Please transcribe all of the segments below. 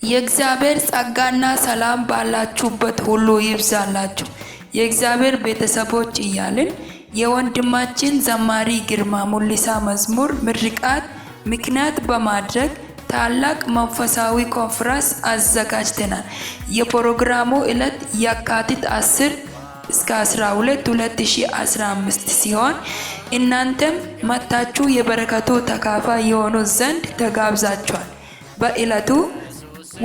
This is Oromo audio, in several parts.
የእግዚአብሔር ጸጋና ሰላም ባላችሁበት ሁሉ ይብዛላችሁ። የእግዚአብሔር ቤተሰቦች እያልን የወንድማችን ዘማሪ ግርማ ሙሊሳ መዝሙር ምርቃት ምክንያት በማድረግ ታላቅ መንፈሳዊ ኮንፈረንስ አዘጋጅተናል። የፕሮግራሙ ዕለት የካቲት 10 እስከ 12 2015 ሲሆን እናንተም መታችሁ የበረከቱ ተካፋይ የሆኑ ዘንድ ተጋብዛችኋል። በዕለቱ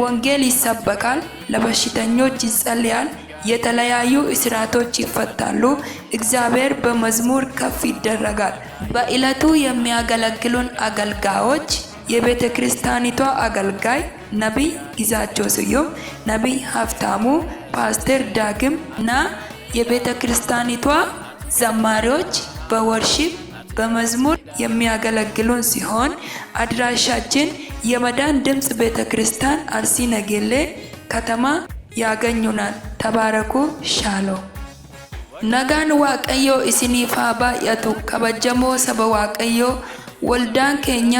ወንጌል ይሰበካል፣ ለበሽተኞች ይጸልያል፣ የተለያዩ እስራቶች ይፈታሉ፣ እግዚአብሔር በመዝሙር ከፍ ይደረጋል። በዕለቱ የሚያገለግሉን አገልጋዮች የቤተ ክርስቲያኒቷ አገልጋይ ነቢይ ግዛቸው ስዩም፣ ነቢይ ሀብታሙ፣ ፓስተር ዳግም እና የቤተ ክርስቲያኒቷ ዘማሪዎች በወርሺፕ በመዝሙር የሚያገለግሉን ሲሆን አድራሻችን የመዳን ድምጽ ቤተ ክርስቲያን አርሲ ነገሌ ከተማ ያገኙናል። ተባረኩ። ሻሎም። ነጋን ዋቀዮ ኢሲኒፋ ባያቱ ከበጀሞ ሰበ ዋቀዮ ወልዳን ኬኛ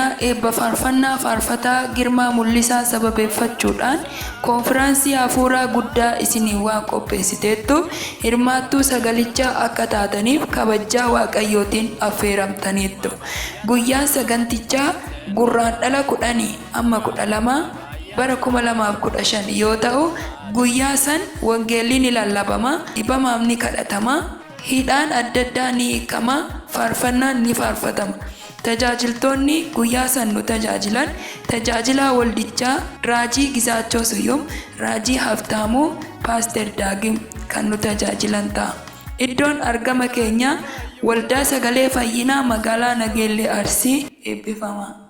በፋርፈና ፋርፈታ ግርማ ሙሊሳ ሰበቤፈቹudhaan ኮንፈረንስii hafuuraa guddaa isinii waan qopheessiteettu hirmaattuu sagantichaa akka taataniif kabajaa waaqayyootiin affeeramtaniittu. Guyyaan sagantichaa gurraandhala 10 amma 12 bara 2015 yoo ta'u guyyaa san wangeelliin lallabama, dhibamaaf ni kadhatama, hidhaan adda addaa ni hiikama, faarfannaan ni faarfatama. Tajaajiltoonni guyyaa san nu tajaajilan tajaajilaa waldichaa Raajii Gizaachoo Suyum, Raajii Haftaamuu, Paaster Daagim kan nu tajaajilan ta'a. Iddoon argama keenya waldaa sagalee fayyinaa magaalaa Nageellee Arsii eebbifama.